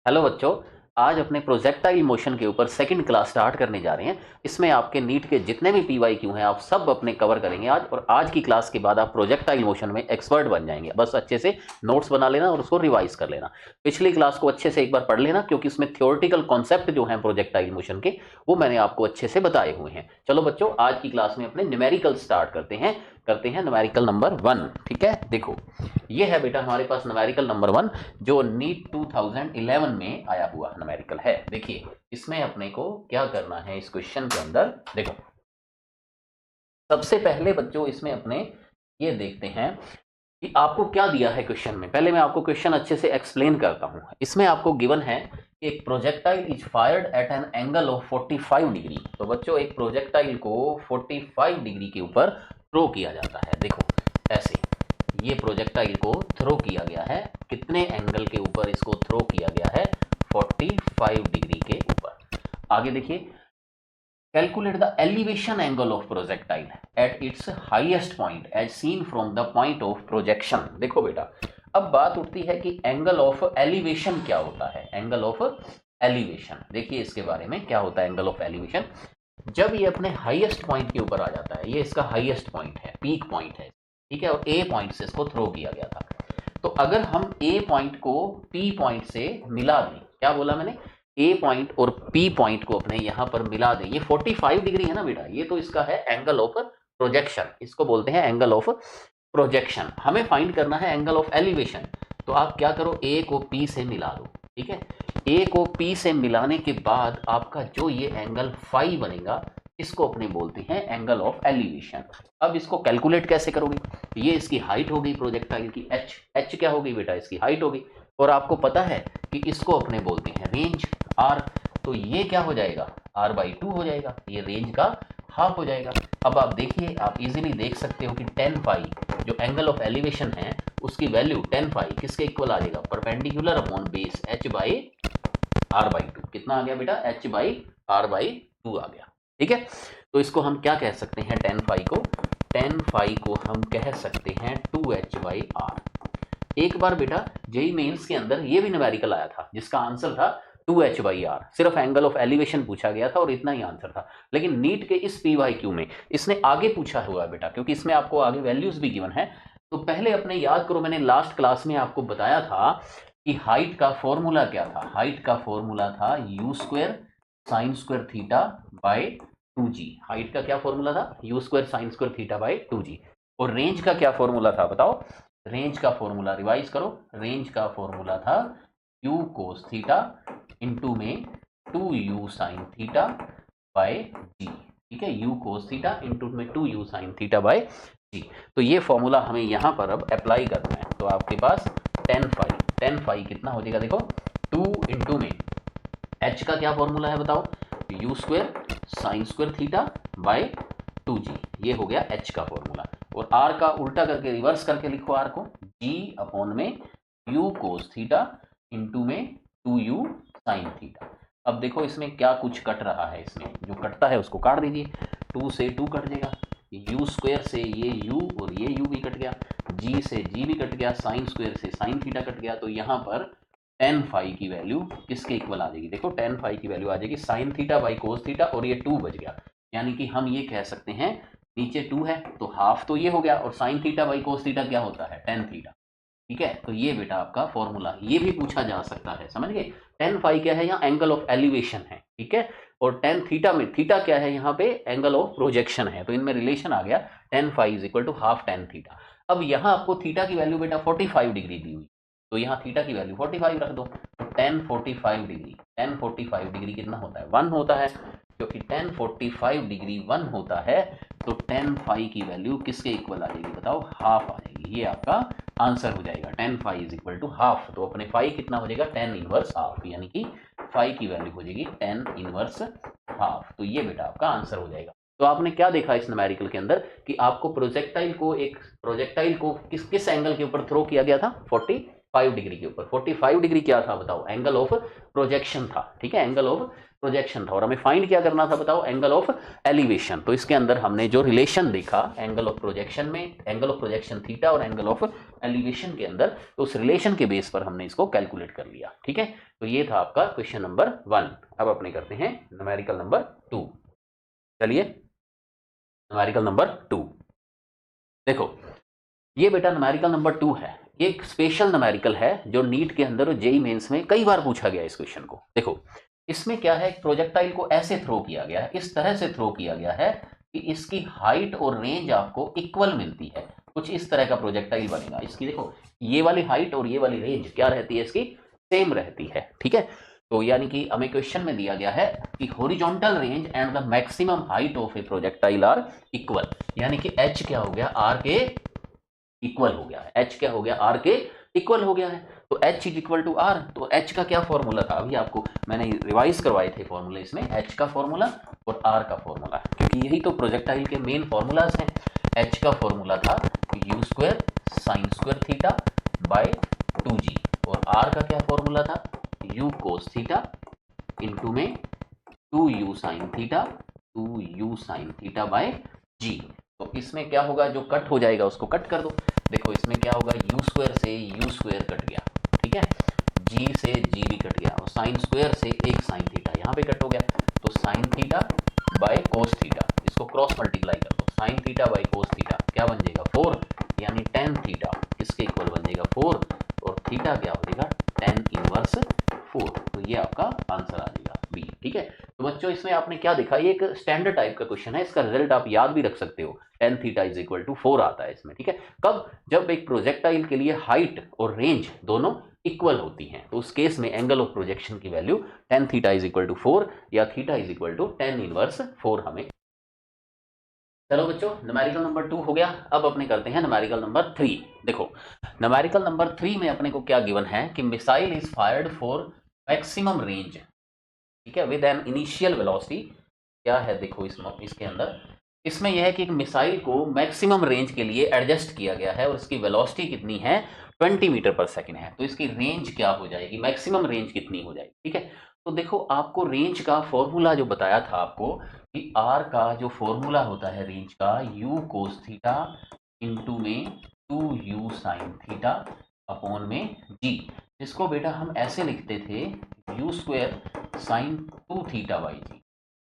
Hello बच्चों, आज अपने प्रोजेक्टाइल मोशन के ऊपर सेकंड क्लास स्टार्ट करने जा रहे हैं। इसमें आपके नीट के जितने भी पीवाईक्यू हैं आप सब अपने कवर करेंगे आज, और आज की क्लास के बाद आप प्रोजेक्टाइल मोशन में एक्सपर्ट बन जाएंगे। बस अच्छे से नोट्स बना लेना और उसको रिवाइज कर लेना। पिछली क्लास को अच्छे से एक बार पढ़ लेना, क्योंकि इसमें थ्योरेटिकल कॉन्सेप्ट जो हैं प्रोजेक्टाइल मोशन के वो मैंने आपको अच्छे से बताए हुए हैं। चलो बच्चों, आज की क्लास में अपने न्यूमेरिकल स्टार्ट करते हैं न्यूमेरिकल नंबर 1। ठीक है, देखो ये है बेटा हमारे पास न्यूमेरिकल नंबर 1, जो नीट 2011 में आया हुआ न्यूमेरिकल है। देखिए इसमें अपने को क्या करना है इस क्वेश्चन के अंदर। देखो सबसे पहले बच्चों इसमें अपने ये देखते हैं कि आपको क्या दिया है क्वेश्चन में। पहले मैं आपको क्वेश्चन अच्छे से एक्सप्लेन करता हूं। इसमें आपको गिवन है कि एक projectile is fired eight N angle of 45 degree. तो बच्चों एक प्रोजेक्टाइल को 45 डिग्री के ऊपर थ्रो किया जाता है। देखो ऐसे ये प्रोजेक्टाइल को थ्रो किया गया है, कितने एंगल के ऊपर इसको थ्रो किया गया है, 45 डिग्री के ऊपर। आगे देखिए, calculate the elevation angle of projectile at its highest point as seen from the point of projection. देखो बेटा अब बात उठती है कि एंगल ऑफ एलिवेशन क्या होता है। एंगल ऑफ एलिवेशन देखिए इसके बारे में क्या होता है। एंगल ऑफ एलिवेशन जब ये अपने हाईएस्ट पॉइंट के ऊपर आ जाता है, ये इसका हाईएस्ट पॉइंट है, पीक पॉइंट है, ठीक है, और ए पॉइंट से इसको थ्रो किया गया था। तो अगर हम ए पॉइंट को पी पॉइंट से मिला दें, क्या बोला मैंने, ए पॉइंट और पी पॉइंट को अपने यहां पर मिला दें, ये 45 डिग्री है ना बेटा, ये तो इसका है एंगल ऑफ प्रोजेक्शन, इसको बोलते हैं एंगल ऑफ प्रोजेक्शन। हमें फाइंड करना है एंगल ऑफ एलिवेशन। तो आप क्या करो, ए को पी से मिला दो। ठीक है, ए को पी से मिलाने के बाद आपका जो ये एंगल फाई बनेगा, इसको अपने बोलते हैं एंगल ऑफ एलिवेशन। अब इसको कैलकुलेट कैसे करोगे, ये इसकी हाइट हो गई प्रोजेक्टाइल की, एच। एच क्या हो गई बेटा, इसकी हाइट हो गई। और आपको पता है कि इसको अपने बोलते हैं रेंज, आर। तो ये क्या हो जाएगा, r/2 हो जाएगा, ये रेंज का हाफ हो जाएगा। अब आप देखिए, आप इजीली देख सकते हो कि 10 फाई जो एंगल ऑफ एलिवेशन है उसकी वैल्यू 10 फाई किसके इक्वल आ जाएगा, परपेंडिकुलर अपॉन बेस h/r/2। कितना आ गया बेटा, h/r/2 आ गया। ठीक है, तो इसको हम क्या कह सकते हैं, 10 फाई को, 10 फाई को हम कह सकते हैं 2h/r। एक बार बेटा जेई मेंस के अंदर ये भी न्यूमेरिकल आया था जिसका आंसर था 2h/r। सिर्फ एंगल ऑफ एलिवेशन पूछा गया था और इतना ही आंसर था। लेकिन नीट के इस पीवाईक्यू में इसने आगे पूछा हुआ है बेटा, क्योंकि इसमें आपको आगे वैल्यूज भी गिवन है। तो पहले अपने याद करो, मैंने लास्ट क्लास में आपको बताया था कि हाइट का फॉर्मूला क्या था। हाइट का फॉर्मूला था u² sin² theta by 2g। Height का क्या फॉर्मूला था, u² sin² theta by 2g। और रेंज का क्या फॉर्मूला था बताओ, रेंज का फॉर्मूला रिवाइज करो। रेंज का फॉर्मूला था u cos थीटा इंटू में 2u sin थीटा बाय जी। ठीक है, u cos थीटा इंटू में 2u sin थीटा बाय जी। तो ये फॉर्मूला हमें यहाँ पर अब अप्लाई करना है। तो आपके पास 10 फाई कितना हो जाएगा, देखो 2 इंटू में h का क्या फॉर्मूला है बताओ, u² sin² theta by 2g। ये हो गया h का फॉर्मूला। और r का उल्टा करके रिवर्स करके लिखो, r को g अपॉन में u cos थीटा इंटू में 2u sin थीटा। अब देखो इसमें क्या कुछ कट रहा है, इसमें जो कटता है उसको काट दीजिए। 2 से 2 कट जाएगा, u² से ये u और ये u भी कट गया, g से g भी कट गया, sin² से sin थीटा कट गया। तो यहाँ पर 10 फाई की वैल्यू किसके इक्वल आ जाएगी, देखो 10 फाई की वैल्यू आ जाएगी sin theta by cos theta, और ये 2 बच गया। यानी कि हम ये कह सकते हैं, नीचे 2 है तो हाफ तो ये हो गया, और sin theta by cos theta क्या होता है, 10 थीटा। ठीक है, तो ये बेटा आपका फॉर्मूला, ये भी पूछा जा सकता है, समझ गए। 10 फाई क्या है, यहाँ एंगल ऑफ एलिवेशन है, ठीक है। और 10 थीटा में, थीटा क्या है यहाँ पे, एंगल ऑफ प्रोजेक्शन है। तो इनमें रिलेशन आ गया 10 phi is equal to half 10 theta. अब यहाँ आपको थीटा की वैल्यू बेटा 45 डिग्री दी हुई, तो यहाँ थीटा की वैल्यू 45 रख दो। तो 10 45 डिग्री, 10 45 डिग्री कितना होता है, 1 होता है। क्योंकि 10 45 डिग्री 1 होता है, तो 10 फाई की वैल्यू किसके इक्वल आ जाएगी बताओ, हाफ आ जाएगी। ये आपका आंसर हो जाएगा, 10 phi is equal to half. तो अपने फाई कितना हो जाएगा, 10 इनवर्स हाफ, यानी कि फाई की वैल्यू हो जाएगी 10 इनवर्स हाफ। तो ये बेटा आपका आंसर हो जाएगा। तो आपने क्या देखा इस न्यूमेरिकल के अंदर कि आपको प्रोजेक्टाइल को किस किस एंगल के ऊपर थ्रो किया गया था, 45 डिग्री के ऊपर। 45 डिग्री क्या था बताओ, एंगल ऑफ प्रोजेक्शन था। ठीक है, एंगल ऑफ प्रोजेक्शन था और हमें फाइंड क्या करना था बताओ, एंगल ऑफ एलिवेशन। तो इसके अंदर हमने जो रिलेशन देखा एंगल ऑफ प्रोजेक्शन में, एंगल ऑफ प्रोजेक्शन थीटा और एंगल ऑफ एलिवेशन के अंदर, तो उस रिलेशन के बेस पर हमने इसको कैलकुलेट कर लिया। ठीक है, तो ये था आपका क्वेश्चन नंबर 1। अब अपने करते हैं न्यूमेरिकल नंबर 2। चलिए न्यूमेरिकल नंबर 2 देखो, ये बेटा न्यूमेरिकल नंबर 2 है। ये एक स्पेशल न्यूमेरिकल है जो नीट के अंदर और जेई मेंस में कई बार पूछा गया इस क्वेश्चन को। देखो इसमें क्या है, एक प्रोजेक्टाइल को ऐसे थ्रो किया गया है, इस तरह से थ्रो किया गया है कि इसकी हाइट और रेंज आपको इक्वल मिलती है। कुछ इस तरह का प्रोजेक्टाइल बनेगा। इसकी देखो ये वाली हाइट और ये वाली रेंज क्या रहती है, इसकी सेम रहती है। ठीक है, तो यानी कि हमें क्वेश्चन में दिया गया है कि horizontal range and the maximum height of a projectile are equal, यानी कि एच क्या हो गया, आर के इक्वल हो गया है। एच क्या हो गया, आर के इक्वल हो गया है। तो H is equal to R. तो एच का क्या फॉर्मूला था, अभी आपको मैंने रिवाइज करवाए थे फॉर्मूले इसमें, एच का फॉर्मूला और आर का फॉर्मूला, क्योंकि यही तो प्रोजेक्टाइल के मेन फॉर्मूलाज हैं। एच का फॉर्मूला था you square sine square theta by 2g, और आर का क्या फॉर्मूला था, यू कोस थीटा इंटू में 2u sine theta, 2u sine theta by g। तो इसमें क्या होगा, जो कट हो जाएगा उसको कट कर दो। देखो इसमें क्या होगा, यू स्क्वायर से यू स्क्वायर कट गया, ठीक है, जी से जी भी कट गया, और साइन स्क्वायर से एक साइन थीटा यहाँ पे कट हो गया। तो sine theta by cos theta, इसको क्रॉस मल्टीप्लाई कर दो, sine theta by cos theta क्या बन जाएगा 4, यानी टेन थीटा इसके इक्वल बन जाएगा 4, और थीटा क्या हो जाएगा टेन इनवर्स 4। तो ये आपका आंसर आ जाएगा बी। ठीक है, तो बच्चों इसमें आपने क्या देखा, ये एक स्टैंडर्ड टाइप का क्वेश्चन है, इसका रिजल्ट आप याद भी रख सकते हो, tan theta is equal to 4 आता है इसमें। ठीक है, कब, जब एक प्रोजेक्टाइल के लिए हाइट और रेंज दोनों इक्वल होती हैं, तो उस केस में एंगल ऑफ प्रोजेक्शन की value tan theta is equal to 4 या theta is equal to tan inverse 4 हमें। चलो बच्चों न्यूमेरिकल नंबर 2 हो गया। अब अपने करते हैं न्यूमेरिकल नंबर 3। देखो न्यूमेरिकल नंबर 3 में अपने को क्या गिवन है कि missile is fired for maximum range, ठीक है, विद एन इनिशियल वेलोसिटी। क्या है देखो इसके अंदर, इसमें यह है कि एक मिसाइल को मैक्सिमम रेंज के लिए एडजस्ट किया गया है और इसकी वेलोसिटी कितनी है 20 मीटर पर सेकंड है। तो इसकी रेंज क्या हो जाएगी, मैक्सिमम रेंज कितनी हो जाएगी। ठीक है, तो देखो आपको रेंज का फॉर्मूला जो बताया था आपको कि आर का जो फॉर्मूला होता है रेंज का, यू कोस थीटा इंटू में 2u साइन थीटा अपॉन में जी, जिसको बेटा हम ऐसे लिखते थे U square sine 2 theta by G.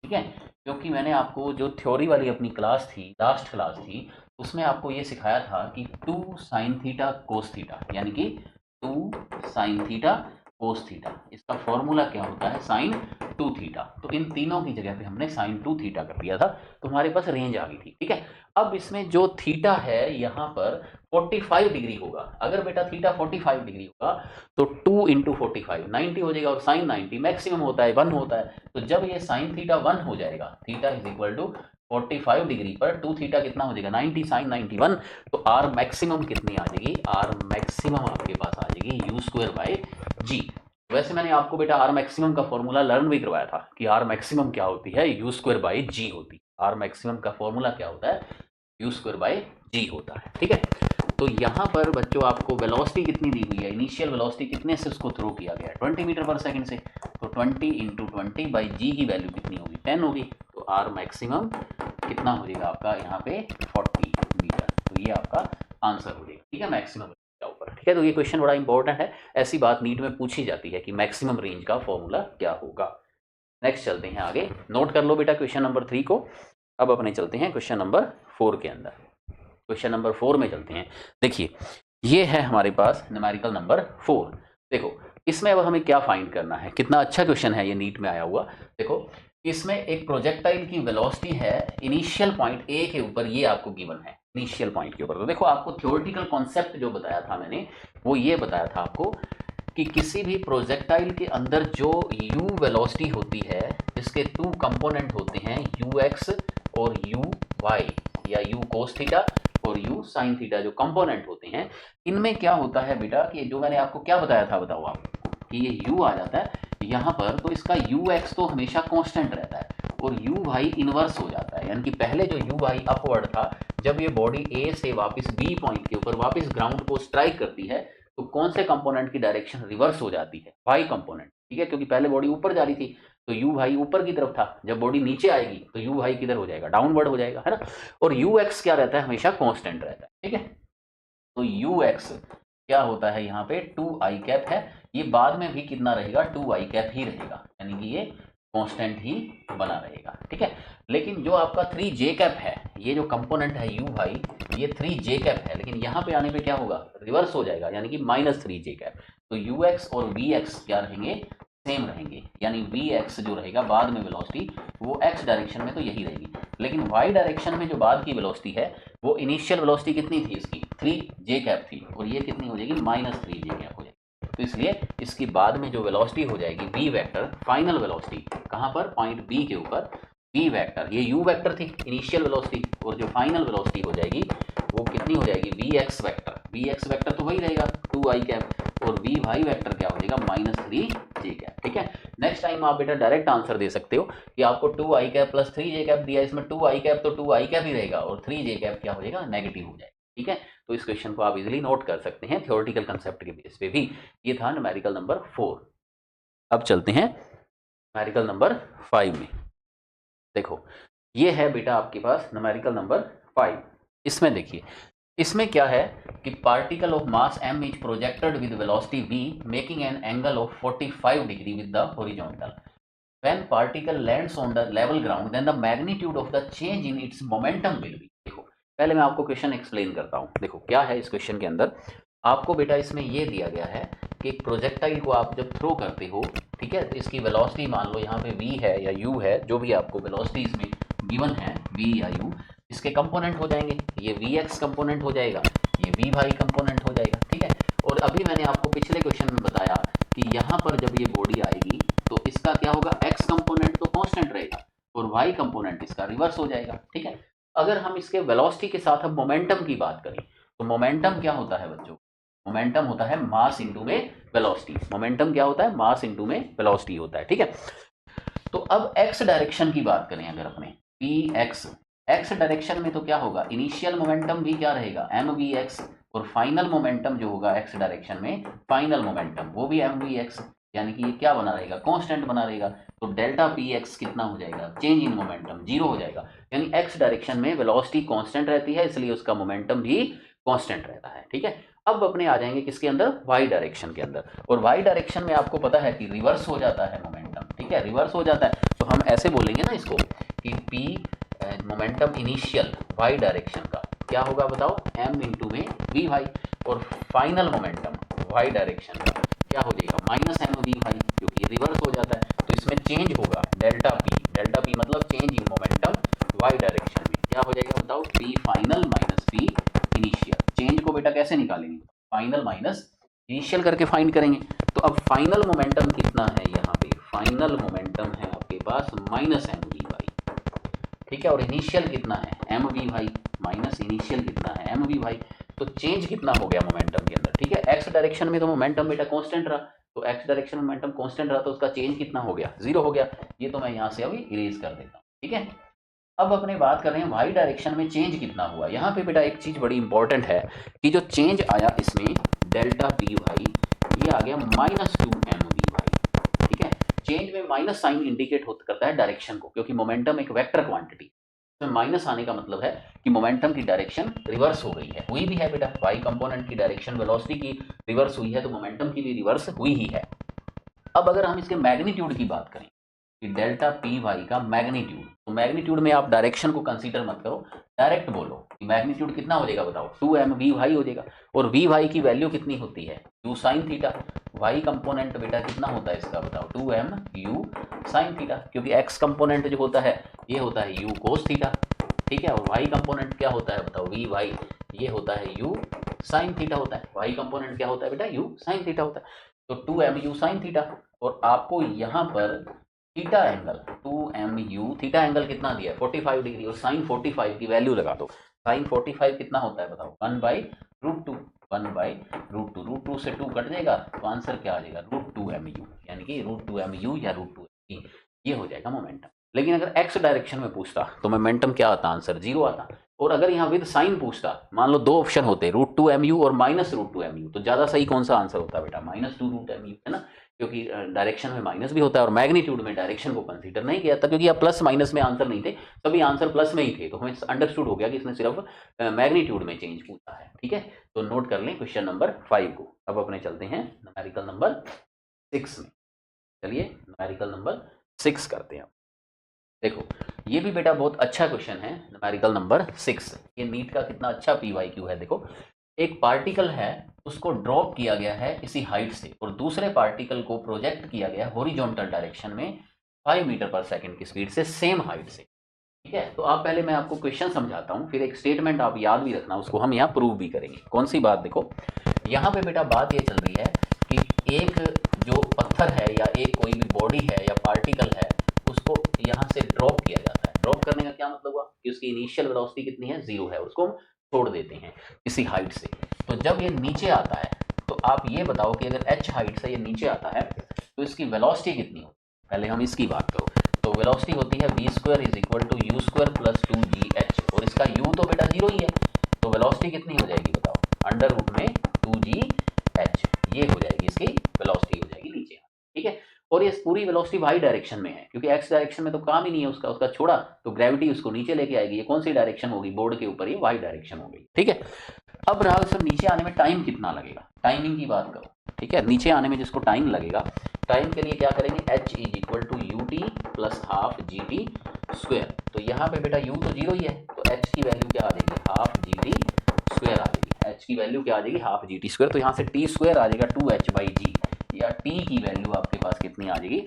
ठीक है, क्योंकि मैंने आपको जो थ्योरी वाली अपनी क्लास थी, लास्ट क्लास थी, उसमें आपको ये सिखाया था कि 2 साइन थीटा कोस थीटा, यानी कि 2 साइन थीटा कोस थीटा, इसका फॉर्मूला क्या होता है साइन 2 थीटा। तो इन तीनों की जगह पे हमने साइन 2 थीटा कर दिया था, तो हमारे पास रेंज आ गई थी। ठीक है, अब इसमें जो थीटा है यहाँ पर 45 डिग्री होगा। अगर बेटा थीटा 45 डिग्री होगा तो 2 इंटू 45 90 हो जाएगा, और साइन 90 मैक्सिमम होता है 1 होता है। तो जब ये साइन थीटा 1 हो जाएगा, theta is equal to 45 degree पर 2 थीटा कितना हो जाएगा 90 साइन 91, तो आर मैक्सिमम कितनी आ जाएगी, आर मैक्सिमम आपके पास आ जाएगी यू स्क्वायर बाय जी। वैसे मैंने आपको बेटा आर मैक्सिमम का फॉर्मूला लर्न भी करवाया था कि आर मैक्सिमम क्या होती है, यू स्क्वायर बाय जी होती है। आर मैक्सिमम का फॉर्मूला क्या होता है, यू स्क्वायर बाय जी होता है। ठीक है, तो यहाँ पर बच्चों आपको वेलोसिटी कितनी दी हुई है, इनिशियल वेलोसिटी कितने से उसको थ्रो किया गया है 20 मीटर पर सेकंड से, तो 20 इंटू 20 बाई जी की वैल्यू कितनी होगी 10 होगी। तो आर मैक्सिमम कितना हो जाएगा आपका यहाँ पे 40 मीटर। तो ये आपका आंसर हो जाएगा। ठीक है, मैक्सिमम के ऊपर। ठीक है, तो ये क्वेश्चन बड़ा इंपॉर्टेंट है, ऐसी बात नीट में पूछी जाती है कि मैक्सिमम रेंज का फॉर्मूला क्या होगा। नेक्स्ट चलते हैं आगे, नोट कर लो बेटा क्वेश्चन नंबर 3 को। अब अपने चलते हैं क्वेश्चन नंबर 4 के अंदर। क्वेश्चन नंबर 4 में चलते हैं। देखिए ये है हमारे पास न्यूमेरिकल नंबर 4। देखो इसमें अब हमें क्या फाइंड करना है, कितना अच्छा क्वेश्चन है ये, नीट में आया हुआ। देखो इसमें एक प्रोजेक्टाइल की वेलोसिटी है इनिशियल पॉइंट ए के ऊपर, ये आपको गिवन है इनिशियल पॉइंट के ऊपर। तो देखो आपको थ्योरेटिकल कॉन्सेप्ट जो बताया था मैंने, वो ये बताया था आपको कि किसी भी प्रोजेक्टाइल के अंदर जो u वेलोसिटी होती है, इसके 2 कंपोनेंट होते हैं ux और uy, या u कोस थीटा और u साइन थीटा, जो कंपोनेंट होते हैं इनमें क्या होता है बेटा कि जो मैंने आपको क्या बताया था, बताओ आप, कि ये u आ जाता है यहाँ पर, तो इसका ux तो हमेशा कांस्टेंट रहता है और uy इनवर्स हो जाता है। यानी कि पहले जो uy अपवर्ड था, जब ये बॉडी a से वापस b पॉइंट के ऊपर वापस ग्राउंड को स्ट्राइक करती है, तो कौन से कंपोनेंट की डायरेक्शन रिवर्स हो जाती है, y कंपोनेंट। ठीक है, क्योंकि पहले बॉडी ऊपर जा रही थी, तो u भाई ऊपर की तरफ था, जब बॉडी नीचे आएगी तो u भाई किधर हो जाएगा, डाउनवर्ड हो जाएगा, है ना। और ux क्या रहता है, हमेशा कांस्टेंट रहता है, ठीक है। तो ux क्या होता है यहाँ पे 2i कैप है, ये बाद में भी कितना रहेगा 2i कैप ही रहेगा, यानी कि ये कांस्टेंट ही बना रहेगा, ठीक है। लेकिन जो आपका 3j कैप है, ये जो कंपोनेंट है u भाई, ये 3j कैप है, लेकिन यहाँ पे आने पे क्या होगा, रिवर्स हो जाएगा, यानी कि -3j कैप। तो ux और vx क्या रहेंगे, सेम रहेंगे, यानी vx जो रहेगा बाद में वेलोसिटी वो x डायरेक्शन में तो यही रहेगी, लेकिन y डायरेक्शन में जो बाद की वेलोसिटी है वो इनिशियल वेलोसिटी कितनी थी इसकी, 3j कैप थी, और ये कितनी हो जाएगी, -3j कैप हो जाएगी। तो इसलिए इसकी बाद में जो वेलोसिटी हो जाएगी v वेक्टर, फाइनल वेलोसिटी कहाँ पर, पॉइंट b के ऊपर, v वेक्टर, ये u वेक्टर थी इनिशियल वेलोसिटी, और जो फाइनल वेलोसिटी हो जाएगी वो कितनी हो जाएगी, vx वेक्टर, vx वेक्टर तो वही रहेगा 2i कैप, और v भाई वेक्टर क्या हो जाएगा, -3j कैप, ठीक है। नेक्स्ट टाइम आप बेटा डायरेक्ट आंसर दे सकते हो कि आपको 2i cap plus 3j cap दिया, इसमें 2i कैप तो 2i कैप ही रहेगा, और 3j कैप क्या हो जाएगा, नेगेटिव हो जाएगा, ठीक है। तो इस क्वेश्चन को आप इजीली नोट कर सकते हैं थ्योरेटिकल कंसेप्ट के बेस पे भी। ये था न्यूमेरिकल नंबर 4। अब चलते हैं न्यूमेरिकल नंबर 5 में। देखो ये है बेटा आपके पास न्यूमेरिकल नंबर 5। इसमें देखिए, इसमें क्या है कि particle of mass m is projected with velocity v making an angle of 45 degree with the horizontal. When particle lands on the level ground then the magnitude of the change in its momentum will be. देखो पहले मैं आपको question explain करता हूँ। देखो क्या है इस क्वेश्चन के अंदर, आपको बेटा इसमें ये दिया गया है कि एक प्रोजेक्टाइल को आप जब थ्रो करते हो, ठीक है, तो इसकी वेलोसिटी मान लो यहाँ पे v है या u है, जो भी आपको वेलोसिटी इसमें गिवन है v या u, इसके कंपोनेंट हो जाएंगे, ये vx कंपोनेंट हो जाएगा, ये v भाई कंपोनेंट हो जाएगा, ठीक है। और अभी मैंने आपको पिछले क्वेश्चन में बताया कि यहाँ पर जब ये बॉडी आएगी तो इसका क्या होगा, x कंपोनेंट तो कांस्टेंट रहेगा और y कंपोनेंट इसका रिवर्स हो जाएगा, ठीक है। अगर हम इसके वेलोसिटी के साथ अब मोमेंटम की बात करें तो मोमेंटम क्या होता है बच्चों, मोमेंटम होता है मास इंटू में वेलोसिटी। मोमेंटम क्या होता है, मास इंटू में वेलोसिटी होता है, ठीक है। तो अब x डायरेक्शन की बात करें अगर अपने px, x डायरेक्शन में तो क्या होगा, इनिशियल मोमेंटम भी क्या रहेगा mvx, और फाइनल मोमेंटम जो होगा x डायरेक्शन में, फाइनल मोमेंटम वो भी mvx, यानी कि ये क्या बना रहेगा, कांस्टेंट बना रहेगा। तो डेल्टा px कितना हो जाएगा, चेंज इन मोमेंटम 0 हो जाएगा, यानी x डायरेक्शन में वेलोसिटी कांस्टेंट रहती है, इसलिए उसका मोमेंटम भी कांस्टेंट रहता है, ठीक है। अब अपने आ जाएंगे किसके अंदर, y डायरेक्शन के अंदर, और y डायरेक्शन में आपको पता है कि रिवर्स हो जाता है मोमेंटम, ठीक है, रिवर्स हो जाता है। तो हम ऐसे बोलेंगे ना इसको कि p momentum initial y direction का क्या होगा बताओ, m इंटू में v भाई, और फाइनल मोमेंटम y डायरेक्शन का क्या हो जाएगा, -mv भाई, क्योंकि रिवर्स हो जाता है। तो इसमें चेंज होगा डेल्टा p मतलब change in momentum y direction में, क्या हो जाएगा बताओ, p final minus p initial. Change को बेटा कैसे निकालेंगे, फाइनल माइनस इनिशियल करके फाइंड करेंगे। तो अब फाइनल मोमेंटम कितना है, यहाँ पे फाइनल मोमेंटम है आपके पास -mv भाई, ठीक है, और इनिशियल कितना है mv भाई, माइनस इनिशियल कितना है mv भाई। तो चेंज कितना हो गया मोमेंटम के अंदर, ठीक है। एक्स डायरेक्शन में तो मोमेंटम बेटा कांस्टेंट रहा, तो एक्स डायरेक्शन में मोमेंटम कांस्टेंट रहा, तो उसका चेंज कितना हो गया, 0 हो गया। ये तो मैं यहाँ से अभी इरेज कर देता हूँ, ठीक है। अब अपने बात कर रहे हैं वाई डायरेक्शन में चेंज कितना हुआ। यहाँ पे बेटा एक चीज बड़ी इंपॉर्टेंट है कि जो चेंज आया इसमें डेल्टा पी भाई, ये आ गया -2mv भाई, ठीक है। चेंज में माइनस साइन इंडिकेट करता है डायरेक्शन को, क्योंकि मोमेंटम एक वेक्टर क्वांटिटी, इसमें माइनस आने का मतलब है कि मोमेंटम की डायरेक्शन रिवर्स हो गई है, हुई भी है बेटा। वाई कंपोनेंट की डायरेक्शन वेलोसिटी की रिवर्स हुई है, तो मोमेंटम की भी रिवर्स हुई ही है। अब अगर हम इसके मैग्नीट्यूड की बात करें कि डेल्टा पी वाई का मैग्नीट्यूड, तो मैग्नीट्यूड में आप डायरेक्शन को कंसीडर मत करो, डायरेक्ट बोलो कि मैग्नीट्यूड कितना हो जाएगा बताओ, 2mv वाई हो जाएगा। और v वाई की वैल्यू कितनी होती है, u sine theta. y component बेटा कितना होता है इसका बताओ, 2mu साइन थीटा, क्योंकि x कंपोनेंट जो होता है ये होता है u कोस थीटा, ठीक है। और y कंपोनेंट क्या होता है बताओ, v वाई, ये होता है u साइन थीटा होता है। y कंपोनेंट क्या होता है बेटा, u साइन थीटा होता है। तो 2mu साइन थीटा, और आपको यहाँ पर theta angle 2mu, theta angle कितना दिया है 45 डिग्री, और साइन 45 की वैल्यू लगा दो। साइन 45 कितना होता है बताओ, 1/√2, 1/√2, √2 से 2 कट जाएगा, तो आंसर क्या आ जाएगा, √2mu, यानी कि √2mu या √2, ये हो जाएगा मोमेंटम। लेकिन अगर एक्स डायरेक्शन में पूछता तो मोमेंटम क्या आता, आंसर 0 आता। और अगर यहाँ विद साइन पूछता, मान लो दो ऑप्शन होते √2mu और -√2mu, तो ज्यादा सही कौन सा आंसर होता बेटा, -2√mu, है ना। क्योंकि डायरेक्शन में माइनस भी होता है और मैग्नीट्यूड में डायरेक्शन को कंसीडर नहीं किया था, क्योंकि अब प्लस माइनस में आंसर नहीं थे, सभी आंसर प्लस में ही थे, तो हमें अंडरस्टूड हो गया कि इसने सिर्फ मैग्नीट्यूड में चेंज पूछा है। ठीक है, तो नोट कर लें क्वेश्चन नंबर 5 को। अब अपने चलते हैं न्यूमेरिकल नंबर 6 में। चलिए न्यूमेरिकल नंबर 6 करते हैं। देखो ये भी बेटा बहुत अच्छा क्वेश्चन है, न्यूमेरिकल नंबर 6। ये नीट का कितना अच्छा PYQ है। देखो एक पार्टिकल है, उसको ड्रॉप किया गया है इसी हाइट से, और दूसरे पार्टिकल को प्रोजेक्ट किया गया हॉरिजॉन्टल डायरेक्शन में 5 मीटर पर सेकंड की स्पीड से सेम हाइट से। ठीक है, तो आप पहले मैं आपको क्वेश्चन समझाता हूँ, फिर एक स्टेटमेंट आप याद भी रखना, उसको हम यहाँ प्रूव भी करेंगे। कौन सी बात? देखो यहाँ पे बेटा बात ये चल रही है कि एक जो पत्थर है या एक कोई भी बॉडी है या पार्टिकल है, उसको यहाँ से ड्रॉप किया जाता है। ड्रॉप करने का क्या मतलब हुआ कि उसकी इनिशियल वेलोसिटी कितनी है? 0 है, उसको हम छोड़ देते हैं इसी हाइट से। तो जब ये नीचे आता है तो आप ये बताओ कि अगर h हाइट से ये नीचे आता है तो इसकी वेलोसिटी कितनी हो? पहले हम इसकी बात करो तो वेलोसिटी होती है v² is equal to u² plus 2gh, और इसका u तो बेटा 0 ही है, तो वेलोसिटी कितनी हो जाएगी बताओ? अंडर रूट में 2gh, ये हो जाएगी इसकी वेलोसिटी, हो जाएगी नीचे। ठीक है, और ये पूरी वेलोसिटी वाई डायरेक्शन में है, क्योंकि एक्स डायरेक्शन में तो काम ही नहीं है उसका छोड़ा, तो ग्रेविटी उसको नीचे लेके आएगी। ये कौन सी डायरेक्शन होगी? बोर्ड के ऊपर ये वाई डायरेक्शन हो गई। ठीक है, अब रहा सर नीचे आने में टाइम कितना लगेगा, टाइमिंग की बात करो। ठीक है, नीचे आने में जिसको टाइम लगेगा, टाइम के लिए क्या करेंगे? h is equal to u t plus half ji t square. तो यहाँ पे बेटा u तो 0 ही है, तो h की वैल्यू क्या आ जाएगी? हाफ जी टी स्क्वेयर आ जाएगी। h की वैल्यू क्या आ जाएगी? हाफ जी टी स्क्वेयर। तो यहाँ से टी स्क्वेयर आ जाएगा 2h बाई जी, या t की वैल्यू आपके पास कितनी आ जाएगी?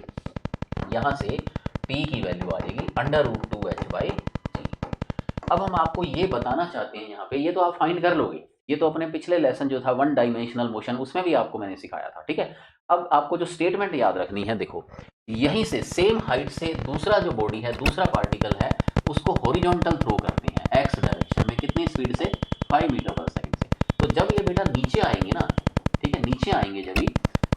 यहाँ से t की वैल्यू आ जाएगी अंडर रूट 2h बाई जी। अब हम आपको ये बताना चाहते हैं यहाँ पे, ये तो आप फाइंड कर लोगे, ये तो अपने पिछले लेसन जो था 1 डायमेंशनल मोशन, उसमें भी आपको मैंने सिखाया था। ठीक है, अब आपको जो स्टेटमेंट याद रखनी है, देखो यहीं से सेम हाइट से दूसरा जो बॉडी है, दूसरा पार्टिकल है, उसको हॉरिजॉन्टल थ्रो करते हैं एक्स डायरेक्शन में, कितनी स्पीड से? 5 मीटर पर सेकंड से। तो जब ये बेटा नीचे आएंगे ना, ठीक है, नीचे आएंगे जब भी,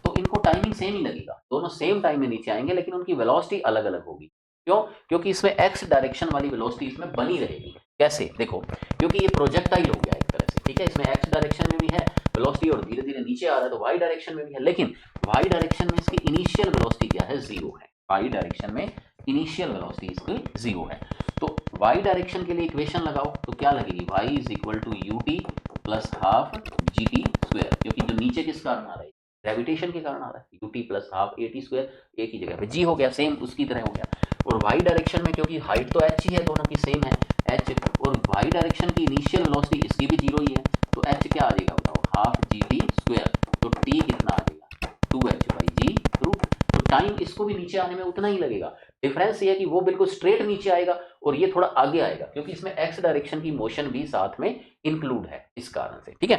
तो इनको टाइमिंग सेम ही लगेगा, दोनों सेम टाइम में नीचे आएंगे, लेकिन उनकी वेलोसिटी अलग अलग होगी। क्यों? क्योंकि इसमें एक्स डायरेक्शन वाली वेलोसिटी इसमें बनी रहेगी। कैसे? देखो क्योंकि ये प्रोजेक्टाइल हो गया एक तरह से। ठीक है, इसमें एक्स डायरेक्शन में भी है वेलोसिटी और धीरे धीरे नीचे आ रहा है, तो वाई डायरेक्शन में भी है, लेकिन वाई डायरेक्शन में इसकी इनिशियल वेलोसिटी क्या है? 0 है। वाई डायरेक्शन में इनिशियल वेलोसिटी इसकी 0 है। तो वाई डायरेक्शन के लिए इक्वेशन लगाओ तो क्या लगेगी? Y is equal to u t plus half ji t square, क्योंकि जो नीचे किस कारण आ रहा है? ग्रेविटेशन के कारण आ रहा है। You t plus half A T square, एक ही जगह पे जी हो गया, सेम उसकी तरह हो गया। और वाई डायरेक्शन में क्योंकि हाइट तो एच ही है, दोनों की सेम है एच, और वाई डायरेक्शन की इनिशियल वेलोसिटी इसकी भी 0 ही है, तो एच क्या आ जाएगा बताओ? हाफ जी टी स्क्वेयर। तो टी कितना आ जाएगा? 2h by g root. तो टाइम इसको भी नीचे आने में उतना ही लगेगा। डिफरेंस ये है कि वो बिल्कुल स्ट्रेट नीचे आएगा और ये थोड़ा आगे आएगा, क्योंकि इसमें एक्स डायरेक्शन की मोशन भी साथ में इंक्लूड है इस कारण से। ठीक है,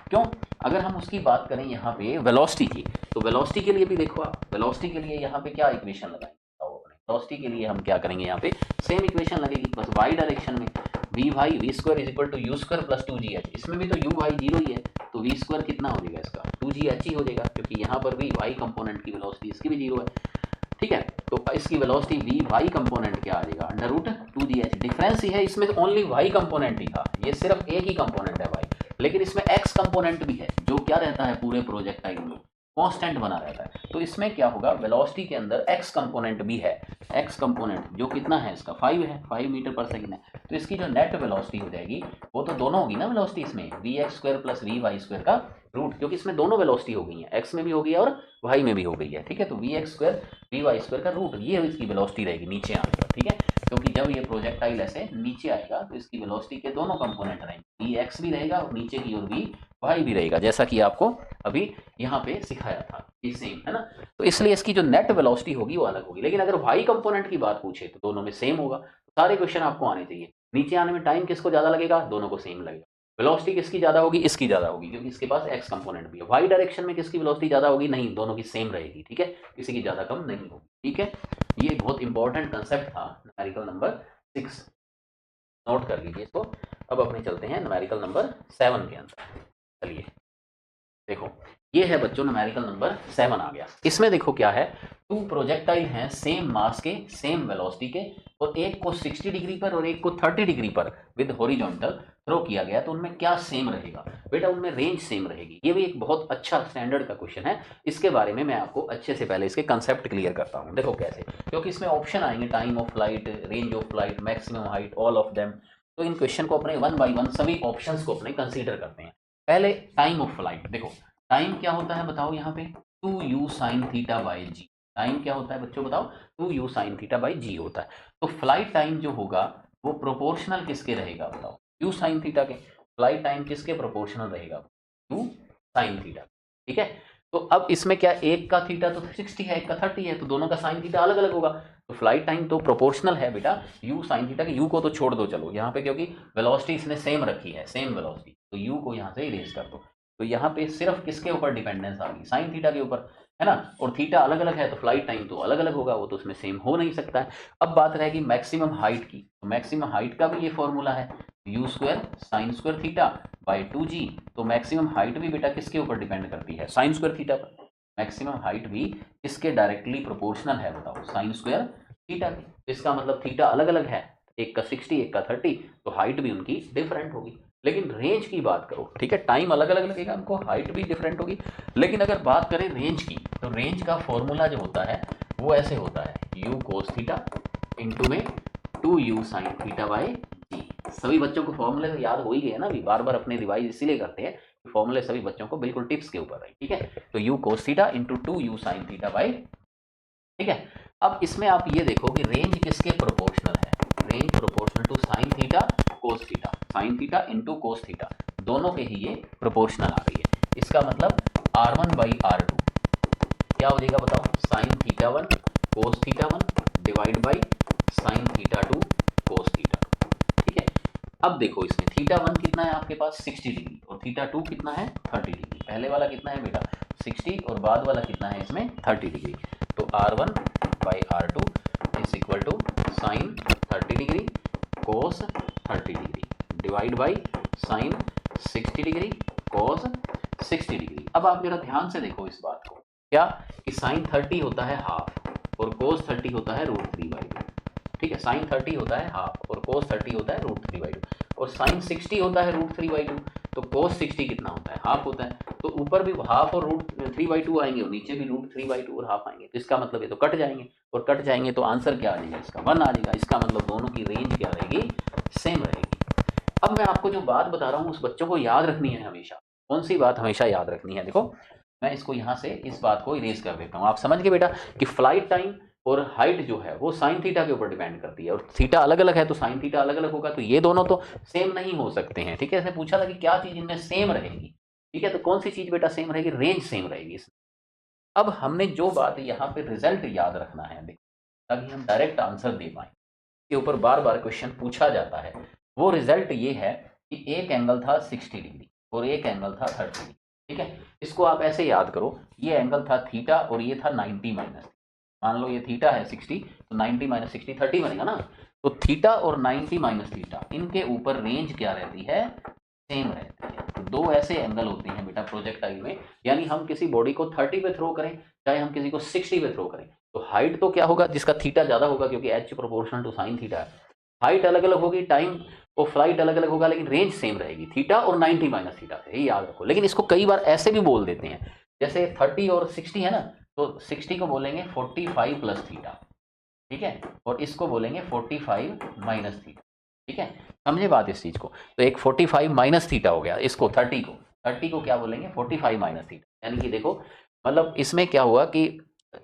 क्यों? अगर हम उसकी बात करें यहाँ पे वेलोसिटी की, तो वेलोसिटी के लिए भी देखो आप, वेलोसिटी के लिए यहाँ पे क्या इक्वेशन लगाएंगे? वेलोसिटी के लिए हम क्या करेंगे? यहाँ पे सेम इक्वेशन लगेगी, बस वाई डायरेक्शन में v y v square is equal to u square plus 2gh। इसमें भी तो यू वाई 0 ही है, तो वी स्क्वायर कितना हो जाएगा इसका? 2gh ही हो जाएगा, क्योंकि यहाँ पर भी वाई कंपोनेंट की वेलोसिटी इसकी भी 0 है। ठीक है, तो इसकी वेलोसिटी वी वाई कंपोनेंट क्या आ जाएगा? Under root 2gh। डिफरेंस ही है, इसमें ओनली वाई कंपोनेंट ही था, ये सिर्फ एक ही कंपोनेंट है वाई, लेकिन इसमें एक्स कंपोनेंट भी है, जो क्या रहता है पूरे प्रोजेक्टाइल में? कांस्टेंट बना रहता है। तो इसमें क्या होगा? वेलोसिटी के अंदर एक्स कंपोनेंट भी है, एक्स कंपोनेंट जो कितना है इसका? 5 है, 5 मीटर पर सेकंड है। तो इसकी जो नेट वेलोसिटी हो जाएगी वो तो दोनों होगी ना वेलोसिटी इसमें, v x square plus v y square का रूट, क्योंकि इसमें दोनों वेलोसिटी हो गई है, एक्स में भी हो गई है और वाई में भी हो गई है। ठीक है, तो v x square v y square का रूट, ये इसकी वेलोसिटी रहेगी नीचे आने पर। ठीक है, क्योंकि जब ये प्रोजेक्टाइल ऐसे नीचे आएगा तो इसकी वेलोसिटी के दोनों कंपोनेंट रहेंगे, वी एक्स भी रहेगा और नीचे की ओर वी वाई भी रहेगा, जैसा कि आपको अभी यहाँ पे सिखाया था, ये सेम है ना। तो इसलिए इसकी जो नेट वेलोसिटी होगी वो अलग होगी, लेकिन अगर वाई कंपोनेंट की बात पूछे तो दोनों में सेम होगा। सारे क्वेश्चन आपको आने चाहिए। नीचे आने में टाइम किसको ज्यादा लगेगा? दोनों को सेम लगेगा। वेलोसिटी किसकी ज्यादा होगी? इसकी ज्यादा होगी, क्योंकि इसके पास एक्स कंपोनेंट भी है। वाई डायरेक्शन में किसकी वेलोसिटी ज्यादा होगी? नहीं, दोनों की सेम रहेगी। ठीक है, किसी की ज्यादा कम नहीं होगी। ठीक है, ये बहुत इंपॉर्टेंट कंसेप्ट था न्यूमेरिकल नंबर 6, नोट कर लीजिए इसको। अब अपने चलते हैं न्यूमेरिकल नंबर 7 के अंदर। चलिए देखो, ये है बच्चों न्यूमेरिकल नंबर 7 आ गया। इसमें देखो क्या है, टू प्रोजेक्टाइल हैं सेम मास के सेम वेलोसिटी के, और एक को 60 डिग्री पर और एक को 30 डिग्री पर विद हॉरिजॉन्टल थ्रो किया गया, तो उनमें क्या सेम रहेगा? बेटा उनमें रेंज सेम रहेगी। ये भी एक बहुत अच्छा स्टैंडर्ड का क्वेश्चन है। इसके बारे में मैं आपको अच्छे से पहले इसके कंसेप्ट क्लियर करता हूँ। देखो कैसे, क्योंकि इसमें ऑप्शन आएंगे time of flight, range of flight, maximum height, all of them. तो इन क्वेश्चन को अपने वन बाई वन सभी ऑप्शंस को अपने कंसीडर करते हैं। पहले टाइम ऑफ फ्लाइट। देखो टाइम क्या होता है बताओ यहाँ पे, 2u sin theta by g. Time क्या होता है बच्चों बताओ, 2u sin थीटा बाई जी होता है। तो फ्लाइट टाइम जो होगा वो प्रोपोर्शनल किसके रहेगा बताओ, u sin थीटा के। फ्लाइट टाइम किसके प्रोपोर्शनल रहेगा, u sin थीटा। ठीक है, तो अब इसमें क्या, एक का थीटा तो 60 है, एक का 30 है, तो दोनों का साइन थीटा अलग अलग होगा। तो फ्लाइट टाइम तो प्रोपोर्शनल है बेटा u sin थीटा के। u को तो छोड़ दो चलो यहाँ पे, क्योंकि वेलोसिटी इसने सेम रखी है, सेम वेलोसिटी, तो u को यहाँ से इरेज कर दो। तो यहाँ पे सिर्फ किसके ऊपर डिपेंडेंस आ गई, साइन थीटा के ऊपर, है ना। और थीटा अलग अलग है तो फ्लाइट टाइम तो अलग अलग होगा, वो तो उसमें सेम हो नहीं सकता है। अब बात रहेगी मैक्सिमम हाइट की। तो मैक्सिमम हाइट का भी ये फॉर्मूला है, you square sine square theta by 2g। तो मैक्सिमम हाइट भी बेटा किसके ऊपर डिपेंड करती है, साइन स्क्वायर थीटा पर। मैक्सिमम हाइट भी किसके डायरेक्टली प्रोपोर्शनल है बताओ, साइन स्क्वायर थीटा के। इसका मतलब थीटा अलग अलग है, एक का 60 एक का 30, तो हाइट भी उनकी डिफरेंट होगी। लेकिन रेंज की बात करो, ठीक है, टाइम अलग अलग लगेगा हमको, हाइट भी डिफरेंट होगी। लेकिन अगर बात करें रेंज की, तो रेंज का फॉर्मूला जो होता है वो ऐसे होता है, u cos थीटा इंटू में 2u sin थीटा बाई जी। सभी बच्चों को फॉर्मूले तो याद हो ही गए ना, अभी बार बार अपने रिवाइज इसीलिए करते हैं, फॉर्मूले सभी बच्चों को बिल्कुल टिप्स के ऊपर है। ठीक है, तो u cos theta into 2u sin theta by, ठीक है। अब इसमें आप ये देखो कि रेंज किसके प्रोपोर्शनल है, range proportional to sine theta cos theta, sine theta into cos theta, दोनों के ही ये प्रोपोर्शनल आ रही है। इसका मतलब r1 बाई r2 क्या हो जाएगा बताओ, sine theta 1 cos theta 1 divide by sine theta 2 cos theta 2। ठीक है, अब देखो इसमें थीटा 1 कितना है आपके पास 60 डिग्री, और थीटा 2 कितना है 30 डिग्री। पहले वाला कितना है बेटा 60, और बाद वाला कितना है इसमें 30 डिग्री। तो r1 by r2 is equal to sine 30 degree cos 30 degree divide by sine 60 degree cos 60 degree. अब आप जरा ध्यान से देखो इस बात को, क्या कि साइन 30 होता है हाफ और कोस 30 होता है √3/2। ठीक है, साइन 30 होता है हाफ और कोस 30 होता है √3/2, और साइन 60 होता है √3/2, तो कोस 60 कितना होता है, हाफ होता है। तो ऊपर भी हाफ और √3/2 आएंगे और नीचे भी √3/2 और हाफ आएंगे, तो इसका मतलब ये तो कट जाएंगे, और कट जाएंगे तो आंसर क्या आ जाएगा इसका 1 आ जाएगा। इसका मतलब दोनों की रेंज क्या रहेगी, सेम रहेगी। अब मैं आपको जो बात बता रहा हूँ उस बच्चों को याद रखनी है हमेशा। कौन सी बात हमेशा याद रखनी है, देखो मैं इसको यहाँ से इस बात को इरेज कर देता हूँ। आप समझ गए बेटा कि फ्लाइट टाइम और हाइट जो है वो साइन थीटा के ऊपर डिपेंड करती है, और थीटा अलग अलग है तो साइन थीटा अलग अलग होगा, तो ये दोनों तो सेम नहीं हो सकते हैं। ठीक है, ऐसे पूछा था कि क्या चीज इनमें सेम रहेगी। ठीक है, तो कौन सी चीज बेटा सेम रहेगी, रेंज सेम रहेगी। अब हमने जो बात यहाँ पे रिजल्ट याद रखना है देखो, ताकि हम डायरेक्ट आंसर दे पाए, के ऊपर बार बार क्वेश्चन पूछा जाता है। वो रिजल्ट ये है कि एक एंगल था 60 डिग्री और एक एंगल था 30 डिग्री। ठीक है, इसको आप ऐसे याद करो, ये एंगल था थीटा और ये था 90 माइनस। मान लो ये थीटा है 60, तो 90 माइनस 60 30 बनेगा ना। तो थीटा और 90 माइनस थीटा, इनके ऊपर रेंज क्या रहती है, सेम रहती है। तो दो ऐसे एंगल होते हैं बेटा प्रोजेक्टाइल में, यानी हम किसी बॉडी को 30 पे थ्रो करें चाहे हम किसी को 60 पे थ्रो करें, तो हाइट तो क्या होगा, जिसका थीटा ज्यादा होगा क्योंकि H proportional to sine theta है। हाइट अलग अलग होगी, टाइम और फ्लाइट अलग अलग होगा, लेकिन रेंज सेम रहेगी, थीटा और 90 माइनस थीटा से, याद रखो। लेकिन इसको कई बार ऐसे भी बोल देते हैं, जैसे 30 और 60 है ना, तो 60 को बोलेंगे 45 प्लस थीटा। ठीक है, और इसको बोलेंगे 45 माइनस थीटा। ठीक है, समझे बात इस चीज को। तो एक 45 माइनस थीटा हो गया, इसको 30 को क्या बोलेंगे 45 माइनस थीटा। यानी कि देखो मतलब इसमें क्या हुआ कि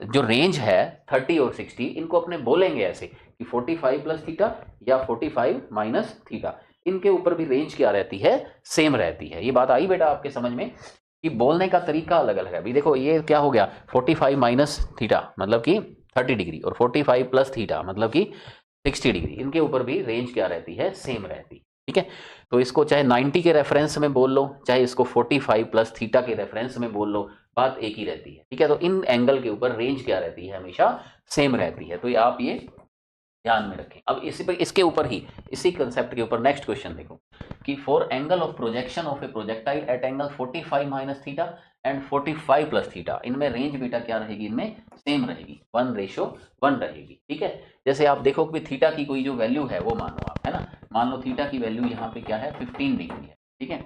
जो रेंज है 30 और 60, इनको अपने बोलेंगे ऐसे कि 45 प्लस थीटा या 45 माइनस थीटा, इनके ऊपर भी रेंज क्या रहती है, सेम रहती है। ये बात आई बेटा आपके समझ में कि बोलने का तरीका अलग अलग है। अभी देखो ये क्या हो गया 45 माइनस थीटा मतलब कि 30 डिग्री, और 45 प्लस थीटा मतलब कि 60 डिग्री, इनके ऊपर भी रेंज क्या रहती है, सेम रहती है। ठीक है, तो इसको चाहे 90 के रेफरेंस में बोल लो, चाहे इसको 45 प्लस थीटा के रेफरेंस में बोल लो, बात एक ही रहती है। ठीक है, तो इन एंगल के ऊपर रेंज क्या रहती है, हमेशा सेम रहती है। तो आप ये ध्यान में रखें। अब इसी पर, इसके ऊपर ही, इसी कंसेप्ट के ऊपर नेक्स्ट क्वेश्चन देखो कि for angle of projection of a projectile eight angle 45 minus theta and 45 plus theta, इनमें रेंज बेटा क्या रहेगी, इनमें सेम रहेगी, 1:1 रहेगी। ठीक है, जैसे आप देखो कि थीटा की कोई जो वैल्यू है वो मानो आप, है ना, मान लो थीटा की वैल्यू यहाँ पे क्या है 15 डिग्री है। ठीक है,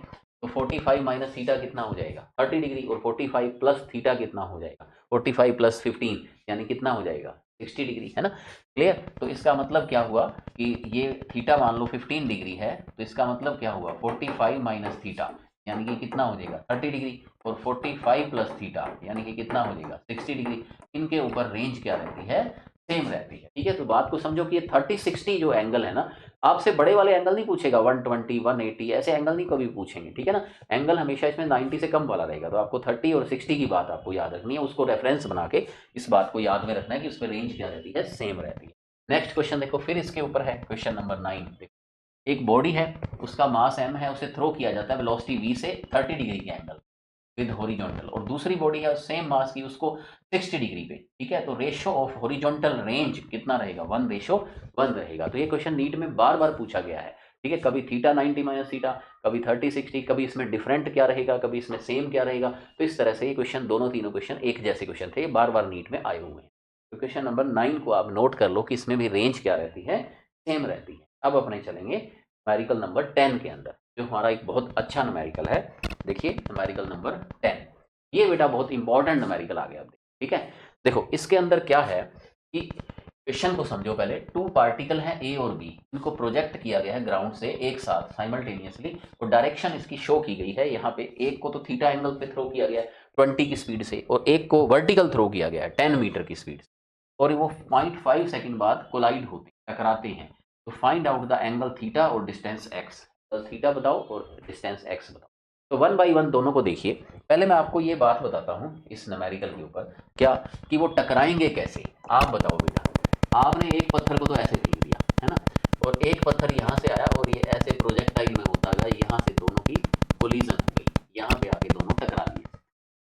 तो 45 माइनस थीटा कितना हो जाएगा 30 डिग्री, और 45 प्लस थीटा कितना हो जाएगा 45 प्लस 15 यानी कितना हो जाएगा 60 डिग्री, है ना। क्लियर, तो इसका मतलब क्या हुआ कि ये थीटा मान लो 15 डिग्री है, तो इसका मतलब क्या हुआ 45 माइनस थीटा यानी कि कितना हो जाएगा 30 डिग्री, और 45 प्लस थीटा यानी कि कितना हो जाएगा 60 डिग्री। इनके ऊपर रेंज क्या रहती है, सेम रहती है। ठीक है, तो बात को समझो कि ये 30-60 जो एंगल है ना, आपसे बड़े वाले एंगल नहीं पूछेगा, 120 180 ऐसे एंगल नहीं कभी पूछेंगे। ठीक है ना, एंगल हमेशा इसमें 90 से कम वाला रहेगा। तो आपको 30 और 60 की बात आपको याद रखनी है, उसको रेफरेंस बना के इस बात को याद में रखना है कि उसमें रेंज क्या रहती है, सेम रहती है। नेक्स्ट क्वेश्चन देखो, फिर इसके ऊपर है क्वेश्चन नंबर 9। देखो एक बॉडी है, उसका मास m है, उसे थ्रो किया जाता है वेलोसिटी v से 30 डिग्री के एंगल विद हॉरिजॉन्टल, और दूसरी बॉडी है सेम मास की, उसको 60 डिग्री पे। ठीक है, तो रेशियो ऑफ हॉरिजॉन्टल रेंज कितना रहेगा 1:1 रहेगा। तो ये क्वेश्चन नीट में बार बार पूछा गया है। ठीक है, कभी थीटा 90 माइनस थीटा, कभी 30-60, कभी इसमें डिफरेंट क्या रहेगा, कभी इसमें सेम क्या रहेगा। तो इस तरह से ये क्वेश्चन, दोनों तीनों क्वेश्चन एक जैसे क्वेश्चन थे, बार बार नीट में आए हुए हैं। तो क्वेश्चन नंबर 9 को आप नोट कर लो कि इसमें भी रेंज क्या रहती है, सेम रहती है। अब अपने चलेंगे न्यूमेरिकल नंबर 10 के अंदर, जो हमारा एक बहुत अच्छा न्यूमेरिकल है। देखिए न्यूमेरिकल नंबर 10, ये बेटा बहुत इंपॉर्टेंट न्यूमेरिकल आ गया। ठीक है, देखो इसके अंदर क्या है कि क्वेश्चन को समझो पहले। 2 पार्टिकल हैं ए और बी, इनको प्रोजेक्ट किया गया है ग्राउंड से एक साथ साइमल्टेनियसली, और डायरेक्शन इसकी शो की गई है। यहाँ पे एक को तो थीटा एंगल पे थ्रो किया गया है 20 की स्पीड से, और एक को वर्टिकल थ्रो किया गया है 10 मीटर की स्पीड से, और वो 0.5 सेकंड बाद कोलाइड होते हैं, टकराते हैं। तो find out the angle theta और डिस्टेंस एक्स, थीटा बताओ और डिस्टेंस एक्स बताओ। तो 1 बाई 1 दोनों को देखिए। पहले मैं आपको ये बात बताता हूँ इस न्यूमेरिकल के ऊपर, क्या कि वो टकराएंगे कैसे। आप बताओ बेटा, आपने एक पत्थर को तो ऐसे फेंक दिया है ना, और एक पत्थर यहाँ से आया और ये ऐसे प्रोजेक्टाइल में होता गया, यहाँ से दोनों की कोलिजन हो गई, यहाँ पे आके दोनों टकरा लिए।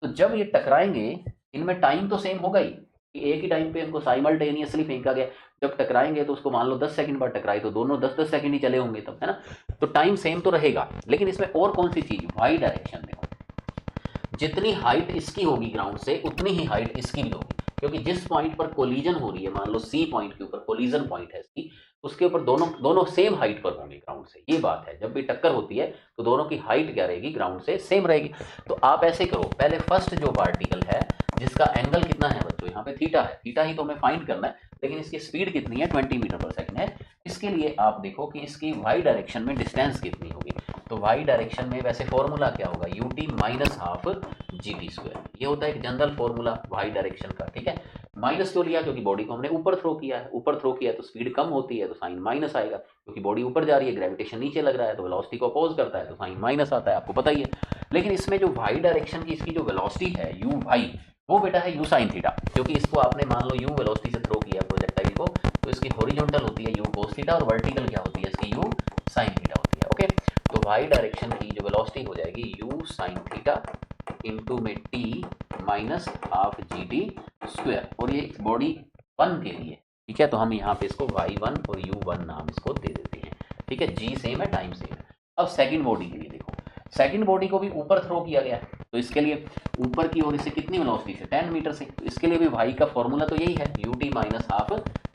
तो जब ये टकराएंगे, इनमें टाइम तो सेम होगा ही, कि एक ही टाइम पे इनको साइमल्टेनियसली फेंका गया। जब टकराएंगे तो उसको मान लो 10 सेकंड बाद टकराए, तो दोनों 10-10 सेकंड ही चले होंगे तब, है ना। तो टाइम सेम तो रहेगा, लेकिन इसमें और कौन सी चीज, वाई डायरेक्शन में हो। जितनी हाइट इसकी होगी ग्राउंड से, उतनी ही हाइट इसकी भी होगी, क्योंकि जिस पॉइंट पर कोलिजन हो रही है, मान लो सी पॉइंट के ऊपर कोलिजन पॉइंट है इसकी, उसके ऊपर दोनों दोनों सेम हाइट पर होंगे ग्राउंड से। ये बात है, जब भी टक्कर होती है तो दोनों की हाइट क्या रहेगी, ग्राउंड से सेम रहेगी। तो आप ऐसे करो, पहले फर्स्ट जो पार्टिकल है जिसका एंगल कितना है बच्चों, यहाँ पे थीटा है, थीटा ही तो हमें फाइंड करना है, लेकिन इसकी स्पीड कितनी है 20 मीटर पर सेकंड है। इसके लिए आप देखो कि इसकी वाई डायरेक्शन में डिस्टेंस कितनी होगी। तो वाई डायरेक्शन में वैसे फॉर्मूला क्या होगा, ut minus half gt square, ये होता है एक जनरल फॉर्मूला वाई डायरेक्शन का। ठीक है, माइनस क्यों लिया, क्योंकि बॉडी को हमने ऊपर थ्रो किया है, ऊपर थ्रो किया तो स्पीड कम होती है, तो साइन माइनस आएगा, क्योंकि बॉडी ऊपर जा रही है, ग्रेविटेशन नीचे लग रहा है, तो वेलोसिटी को अपोज करता है, तो साइन माइनस आता है, आपको पता ही है। लेकिन इसमें जो वाई डायरेक्शन की इसकी जो वेलोसिटी है u वाई, वो बेटा है u साइन थीटा, क्योंकि इसको आपने मान लो u वेलोसिटी से थ्रो किया प्रोजेक्टाइल को, तो इसकी हॉरिजॉन्टल होती है u कोस थीटा, और वर्टिकल क्या होती है इसकी u साइन थीटा होती है। ओके, तो वाई डायरेक्शन की जो वेलोसिटी हो जाएगी u साइन थीटा इंटू में t माइनस हाफ जी टी स्क्वायर, और ये बॉडी 1 के लिए। ठीक है, तो हम यहाँ पे इसको y1 और u1 नाम इसको दे देते हैं। ठीक है, g सेम है, टाइम सेम है। अब सेकंड बॉडी के लिए देखो, सेकंड बॉडी को भी ऊपर थ्रो किया गया है, तो इसके लिए ऊपर की ओर इसे कितनी वेलोसिटी से 10 मीटर से, तो इसके लिए भी y का फॉर्मूला तो यही है ut माइनस हाफ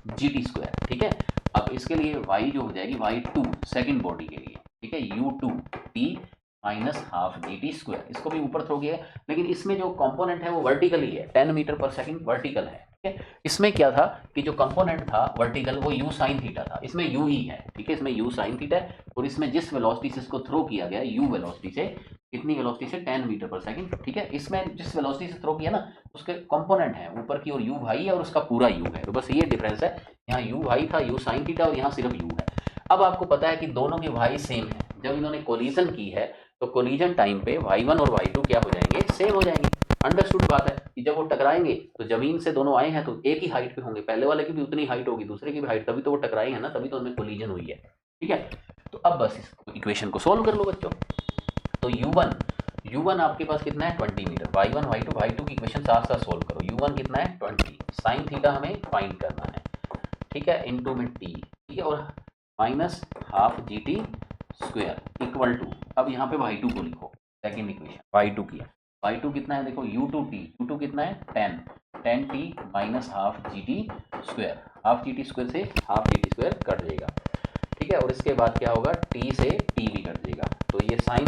जी टी स्क्वायर। ठीक है, अब इसके लिए y जो हो जाएगी y2 सेकंड बॉडी के लिए, ठीक है, u2 t माइनस हाफ जी टी स्क्वायर, इसको भी ऊपर थ्रो किया है, लेकिन इसमें जो कंपोनेंट है वो वर्टिकल ही है, 10 मीटर पर सेकंड वर्टिकल है। ठीक है, इसमें क्या था कि जो कंपोनेंट था वर्टिकल वो u साइन थीटा था, इसमें u ही है। ठीक है, इसमें u साइन थीटा है, और इसमें जिस वेलोसिटी से इसको थ्रो किया गया u वेलोसिटी से, कितनी वेलोसिटी से 10 मीटर पर सेकंड। ठीक है, इसमें जिस वेलोसिटी से थ्रो किया ना, उसके कंपोनेंट है ऊपर की ओर u भाई है, और उसका पूरा u है, तो बस ये डिफरेंस है, यहाँ u भाई था u साइन थीटा, और यहाँ सिर्फ u है। अब आपको पता है कि दोनों के y सेम है, जब इन्होंने कोलिजन की है तो कोलिजन टाइम पे y1 और y2 क्या हो जाएंगे, सेम हो जाएंगे। अंडरस्टूड बात है कि जब वो टकराएंगे तो जमीन से दोनों आए हैं तो एक ही हाइट पे होंगे, पहले वाले की भी उतनी हाइट होगी, दूसरे की भी हाइट, तभी तो वो टकराए हैं ना, तभी तो उनमें कोलिजन हुई है। ठीक है, तो अब बस इस इक्वेशन को सोल्व कर लो बच्चों। तो u1 आपके पास कितना है 20 मीटर, y1 y2 की इक्वेशन साथ साथ सोल्व करो। u1 कितना है 20, साइन थीटा हमें फाइंड करना है। ठीक है, इनटू में टी, ठीक है, और minus half ji T square equal to, अब यहाँ पे y2 को लिखो, सेकेंड इक्वेशन y2 की, y2 कितना है देखो u2 कितना है 10 टी माइनस हाफ जी टी स्क्वायर, हाफ जी टी स्क्वायर से हाफ जी टी स्क्वायर कट जाएगा, ठीक है, और इसके बाद क्या होगा टी से टी भी कट जाएगा, तो ये साइन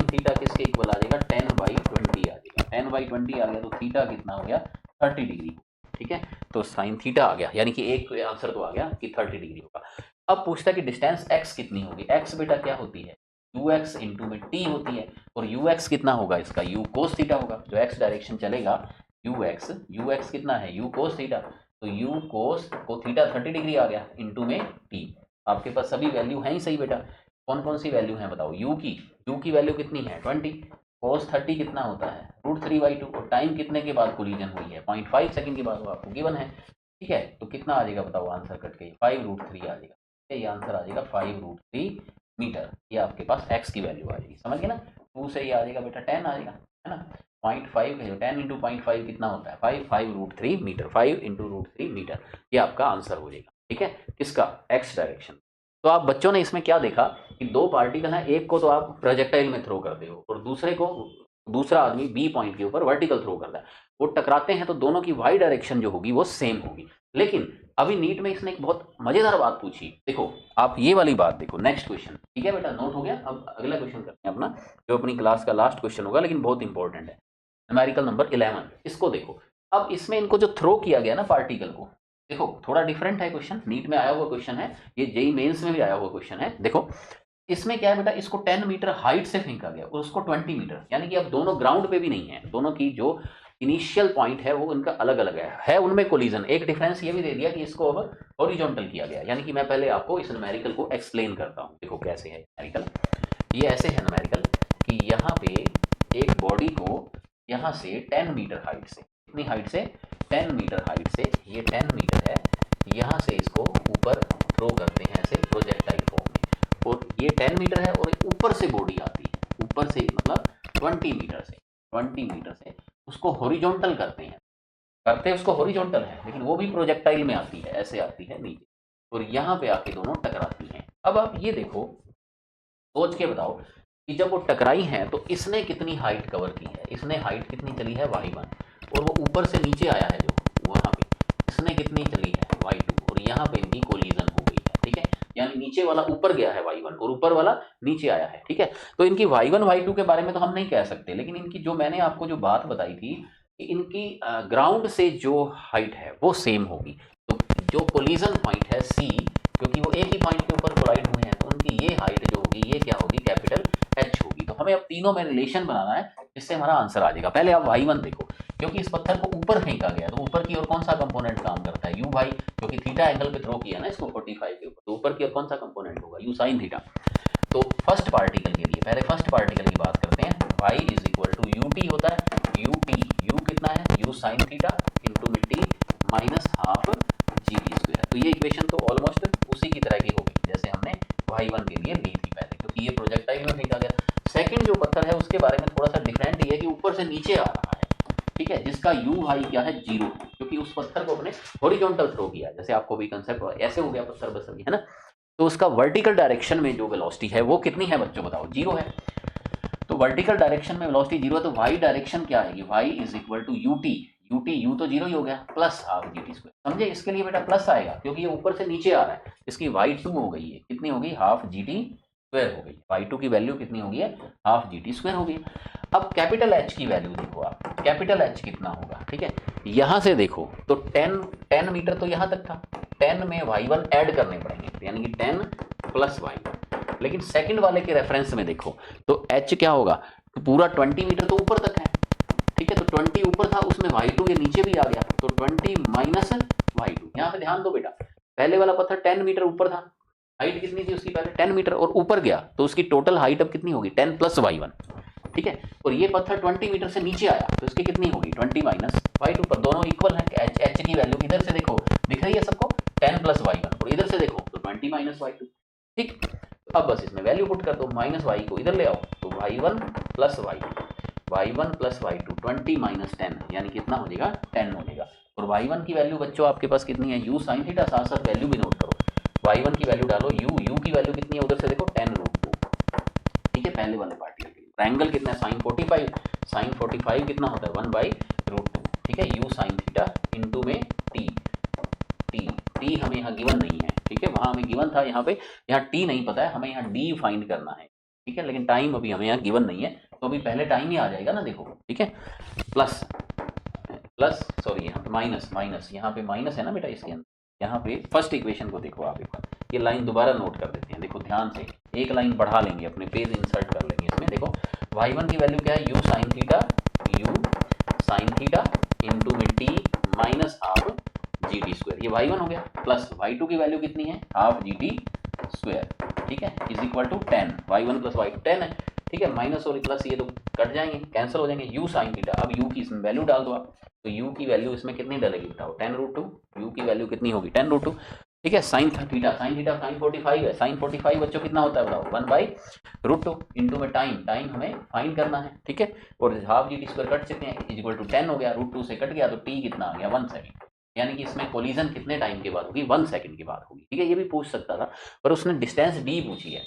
थीटा किसके इक्वल आ जाएगा 10/20 आ जाएगा, 10/20 आ गया तो थीटा कितना हो गया 30 डिग्री, ठीक है, तो साइन थीटा आ गया, यानी कि एक आंसर तो आ गया कि 30 डिग्री होगा। अब पूछता है कि डिस्टेंस x कितनी होगी, x बेटा क्या होती है ux इंटू में t होती है, और ux कितना होगा इसका u कोस थीटा होगा, जो x डायरेक्शन चलेगा ux कितना है u कोस थीटा, तो u कोस को थीटा 30 डिग्री आ गया इंटू में t, आपके पास सभी वैल्यू हैं ही सही बेटा, कौन कौन सी वैल्यू हैं बताओ, u की वैल्यू कितनी है 20, cos 30 कितना होता है √3/2, और टाइम कितने के बाद कोलिजन हुई है 0.5 सेकंड के बाद, वो आपको गिवन है, ठीक है, तो कितना आ जाएगा बताओ आंसर कट के 5√3 आ जाएगा, ये आंसर आ जाएगा 5√3 मीटर, ये आपके पास x की वैल्यू आ जाएगी, समझ गए ना, 2 से ये आ जाएगा बेटा 10 आ जाएगा, है ना, 0.5 है, 10 इंटू 0.5 कितना होता है 5√3 मीटर, 5 इंटू √3 मीटर, ये आपका आंसर हो जाएगा, ठीक है, किसका x डायरेक्शन। तो आप बच्चों ने इसमें क्या देखा कि दो पार्टिकल हैं, एक को तो आप प्रोजेक्टाइल में थ्रो करते हो और दूसरा आदमी बी पॉइंट के ऊपर वर्टिकल थ्रो करता है, वो टकराते हैं तो दोनों की वाई डायरेक्शन जो होगी वो सेम होगी, लेकिन अभी नीट में इसने एक बहुत मजेदार बात पूछी, देखो आप ये वाली बात देखो, नेक्स्ट क्वेश्चन, ठीक है बेटा, नोट हो गया, अब अगला क्वेश्चन करते हैं अपना, जो अपनी क्लास का लास्ट क्वेश्चन होगा लेकिन बहुत इंपॉर्टेंट है, न्यूमेरिकल नंबर 11, इसको देखो, अब इसमें इनको जो थ्रो किया गया ना पार्टिकल को, देखो थोड़ा डिफरेंट है क्वेश्चन, नीट में आया हुआ क्वेश्चन है, ये जेई मेंस में भी आया हुआ क्वेश्चन है, देखो इसमें क्या है बेटा, इसको 10 मीटर हाइट से फेंका गया और उसको 20 मीटर, यानी कि अब दोनों ग्राउंड पे भी नहीं है, दोनों की जो इनिशियल पॉइंट है वो इनका अलग अलग है उनमें कोलिजन, एक डिफरेंस ये भी दे दिया कि इसको अब हॉरिजॉन्टल किया गया, यानी कि मैं पहले आपको इस न्यूमेरिकल को एक्सप्लेन करता हूँ, देखो कैसे है न्यूमेरिकल, ये ऐसे है न्यूमेरिकल कि यहाँ पे एक बॉडी को यहाँ से 10 मीटर हाइट से, कितनी हाइट से 10 मीटर हाइट से, ये 10 मीटर है, यहाँ से इसको ऊपर थ्रो करते हैं ऐसे प्रोजेक्टाइल फॉर्म में, और ये 10 मीटर है और ऊपर से बॉडी आती है, ऊपर से मतलब 20 मीटर से उसको हॉरिजॉन्टल करते उसको हॉरिजॉन्टल है, लेकिन वो भी प्रोजेक्टाइल में आती है, ऐसे आती है नीचे, और यहाँ पे आके दोनों टकराती हैं। अब आप ये देखो, सोच के बताओ कि जब वो टकराई हैं तो इसने कितनी हाइट कवर की है, इसने हाइट कितनी चली है y1, और वो ऊपर से नीचे आया है जो वहाँ पे, इसने कितनी चली है y2, और यहाँ पे इनकी कोलिजन हो गई है, ठीक है, यानी नीचे वाला ऊपर गया है y1 और ऊपर वाला नीचे आया है, ठीक है, तो इनकी y1 y2 के बारे में तो हम नहीं कह सकते, लेकिन इनकी जो मैंने आपको जो बात बताई थी कि इनकी ग्राउंड से जो हाइट है वो सेम होगी, तो जो कोलिजन पॉइंट है C, क्योंकि वो एक ही पॉइंट के ऊपर कोलाइड हुए हैं, तो उनकी ये हाइट जो होगी ये क्या होगी कैपिटल H होगी, तो हमें अब तीनों में रिलेशन बनाना है, इससे हमारा आंसर आ जाएगा। पहले आप y1 देखो, क्योंकि इस पत्थर को ऊपर फेंका गया तो ऊपर की ओर कौन सा कंपोनेंट काम करता है u भाई, क्योंकि थीटा एंगल पे थ्रो किया ना इसको 45 के ऊपर, तो ऊपर की ओर कौन सा कंपोनेंट होगा u sin थीटा। तो फर्स्ट पार्टिकल के लिए पहले फर्स्ट पार्टिकल की बात करते हैं, y is equal to ut होता है, u कितना है u sin थीटा इंटू में t माइनस हाफ जी टी स्क्वायर, तो ये इक्वेशन तो ऑलमोस्ट उसी की तरह की होगी जैसे हमने y1 के लिए ली थी पहले, क्योंकि ये प्रोजेक्टाइल में फेंका गया। सेकंड जो पत्थर है उसके बारे में थोड़ा सा डिफरेंट ये है कि ऊपर से नीचे आ रहा है, ठीक है, जिसका u भाई क्या है 0, क्योंकि उस पत्थर को अपने हॉरिजॉन्टल थ्रो किया, जैसे आपको भी कंसेप्ट ऐसे हो गया पत्थर बस अभी, है ना, तो उसका वर्टिकल डायरेक्शन में जो वेलोसिटी है वो कितनी है बच्चों बताओ 0 है, तो वर्टिकल डायरेक्शन में वेलोसिटी 0 है, तो y डायरेक्शन क्या आएगी, y is equal to u तो 0 ही हो गया प्लस हाफ जी टी स्क्वायर, समझे, इसके लिए बेटा प्लस आएगा क्योंकि ये ऊपर से नीचे आ रहा है, इसकी y2 हो गई है, कितनी होगी हाफ जी टी स्क्वायर हो गई, y2 की वैल्यू कितनी होगी है हाफ जी टी स्क्वायर हो गई। अब कैपिटल H की वैल्यू देखो आप, कैपिटल H कितना होगा, ठीक है, यहाँ से देखो तो 10 मीटर तो यहाँ तक था, 10 में y1 ऐड करने पड़ेंगे, यानी कि 10 प्लस y1, लेकिन सेकंड वाले के रेफरेंस में देखो तो H क्या होगा, तो पूरा 20 मीटर तो ऊपर तक है, ठीक है, तो 20 ऊपर था उसमें y2 ये नीचे भी आ गया, तो 20 माइनस y2, यहाँ पे ध्यान दो बेटा, पहले वाला पत्थर 10 मीटर ऊपर था, हाइट कितनी थी उसकी पहले 10 मीटर, और ऊपर गया तो उसकी टोटल हाइट अब कितनी होगी 10 प्लस y1, ठीक है, और ये पत्थर 20 मीटर से नीचे आया तो इसकी कितनी होगी 20 माइनस y2, पर दोनों इक्वल है, h की वैल्यू इधर से देखो दिख रही है सबको 10 प्लस y1, और इधर से देखो तो 20 माइनस y2, ठीक, तो अब बस इसमें वैल्यू पुट कर दो, माइनस y को इधर ले आओ तो y1 plus y1 plus y2 20 minus 10 यानी कितना हो जाएगा 10 हो जाएगा, और और y1 की वैल्यू बच्चों आपके पास कितनी है, u sin थीटा, साथ साथ वैल्यू भी नोट करो, y1 की वैल्यू डालो, u की वैल्यू कितनी है उधर से देखो tan√2, ठीक है, पहले वाले पार्टिकल के लिए। ट्रायंगल कितना है, sin 45 कितना होता है 1/√2, ठीक है, u sin थीटा इनटू में t हमें यहाँ गिवन नहीं है, ठीक है, वहां हमें गिवन था, यहाँ पे यहाँ t नहीं पता है, हमें यहाँ d फाइंड करना है, ठीक है, लेकिन टाइम अभी हमें यहाँ गिवन नहीं है, तो अभी पहले टाइम ही आ जाएगा ना, देखो, ठीक है, प्लस सॉरी यहाँ पे माइनस यहाँ पे माइनस है ना बेटा इसके अंदर, यहाँ पे फर्स्ट इक्वेशन को देखो आप एक बार, ये लाइन दोबारा नोट कर देते हैं, देखो ध्यान से, एक लाइन बढ़ा लेंगे, अपने पेज इंसर्ट कर लेंगे इसमें, देखो y1 की वैल्यू क्या है, u sin थीटा इनटू में t माइनस हाफ GT², ये y1 हो गया, प्लस y2 की वैल्यू कितनी है, हाफ GT², ठीक है, is equal to 10, y1 plus y2 10 है, ठीक है, माइनस और प्लस ये तो कट जाएंगे, कैंसिल हो जाएंगे, u sin थीटा, अब u की इसमें वैल्यू डाल दो आप, तो u की वैल्यू इसमें कितनी डलेगी बताओ, tan√2, u की वैल्यू कितनी होगी tan√2, ठीक है, sin थीटा sin 45 है, sin 45 बच्चों कितना होता है बताओ 1/√2 इनटू में टाइम हमें फाइंड करना है, ठीक है, और हाफ GT² कट सकते हैं, इज इक्वल टू 10 हो गया, √2 से कट गया तो t कितना आ गया 1 सेकंड, यानी कि इसमें कोलिजन कितने टाइम के बाद होगी, 1 सेकंड के बाद होगी, ठीक है, ये भी पूछ सकता था, पर उसने डिस्टेंस d पूछी है।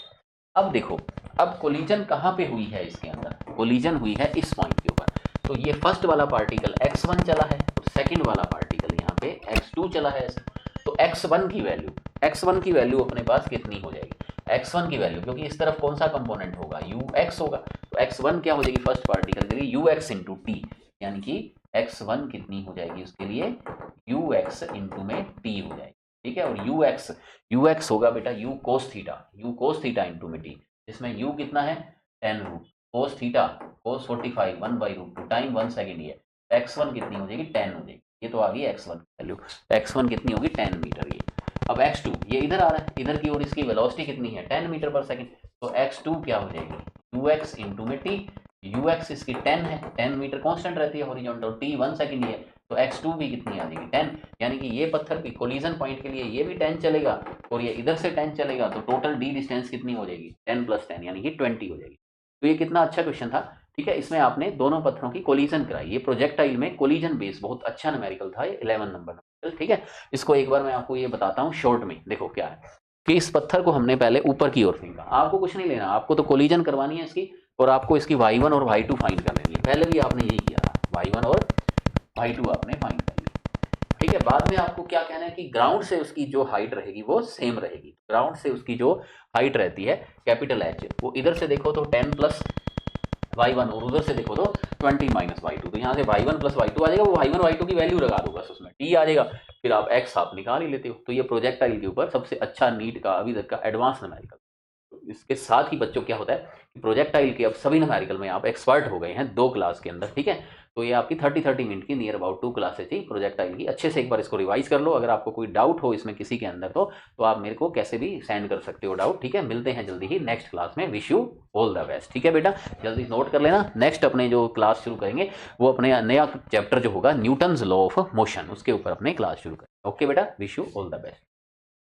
अब देखो, अब कोलिजन कहाँ पे हुई है, इसके अंदर कोलिजन हुई है इस पॉइंट के ऊपर, तो ये फर्स्ट वाला पार्टिकल x1 चला है और सेकंड वाला पार्टिकल यहाँ पे x2 चला है, तो x1 की वैल्यू अपने पास कितनी हो जाएगी, x1 की वैल्यू, क्योंकि इस तरफ कौन सा कंपोनेंट होगा, ux होगा, तो x1 क्या हो जाएगी फर्स्ट पार्टिकल के लिए ux इंटू टी, यानी कि x1 कितनी हो जाएगी उसके लिए ux इंटू में t हो जाएगी, ठीक है, और ux होगा बेटा u cos थीटा इंटू में t, इसमें u कितना है tan√, cos theta cos 45 1/√2 time 1 second ही है, x1 कितनी हो जाएगी 10 हो जाएगी, ये तो आ गई x1 की वैल्यू, x1 कितनी होगी 10 मीटर, ये अब x2 ये इधर आ रहा है, इधर की ओर इसकी वेलोसिटी कितनी है 10 मीटर पर सेकंड, तो x2 क्या हो जाएगी ux इंटू में t, ux इसकी 10 है, 10 मीटर कांस्टेंट रहती है हॉरिजॉन्टल, t 1 सेकंड ही है, तो x2 भी कितनी आ जाएगी 10, यानी कि ये पत्थर की कोलिजन पॉइंट के लिए ये भी 10 चलेगा और ये इधर से 10 चलेगा, तो टोटल d डिस्टेंस कितनी हो जाएगी 10 + 10 यानी कि 20 हो जाएगी। तो ये कितना अच्छा क्वेश्चन था, ठीक है, इसमें आपने दोनों पत्थरों की कोलिजन कराई, ये प्रोजेक्टाइल में कोलिजन बेस बहुत अच्छा न्यूमेरिकल था, ये 11 नंबर, ठीक है, इसको एक बार मैं आपको ये बताता हूँ शॉर्ट में, देखो क्या है कि इस पत्थर को हमने पहले ऊपर की ओर फेंका, आपको कुछ नहीं लेना, आपको तो कोलिजन करवानी है इसकी, और आपको इसकी y1 और y2 फाइंड कर लेनी है, पहले भी आपने यही किया था, y1 और y2 आपने फाइंड कर ली, ठीक है, बाद में आपको क्या कहना है कि ग्राउंड से उसकी जो हाइट रहेगी वो सेम रहेगी, ग्राउंड से उसकी जो हाइट रहती है कैपिटल H, वो इधर से देखो तो 10 + y1 और उधर से देखो तो 20 - y2, तो यहाँ से y1 + y2 आ जाएगा, वो y1 y2 की वैल्यू लगा दो बस, उसमें t आ जाएगा, फिर आप x आप निकाल ही लेते हो, तो ये प्रोजेक्टाइल के ऊपर सबसे अच्छा नीट का अभी तक का एडवांस न्यूमेरिकल। इसके साथ ही बच्चों क्या होता है कि प्रोजेक्टाइल के अब सभी न्यूमेरिकल में आप एक्सपर्ट हो गए हैं 2 क्लास के अंदर, ठीक है, तो ये आपकी 30 मिनट की नियर अबाउट 2 क्लासेस थी प्रोजेक्टाइल की, अच्छे से एक बार इसको रिवाइज कर लो, अगर आपको कोई डाउट हो इसमें किसी के अंदर तो आप मेरे को कैसे भी सेंड कर सकते हो डाउट, ठीक है, मिलते हैं जल्दी ही नेक्स्ट क्लास में, wish you all the best, ठीक है बेटा, जल्दी नोट कर लेना, नेक्स्ट अपने जो क्लास शुरू करेंगे वो अपने नया चैप्टर जो होगा न्यूटन्स लॉ ऑफ मोशन, उसके ऊपर अपने क्लास शुरू करेंगे, ओके बेटा, wish you all the best.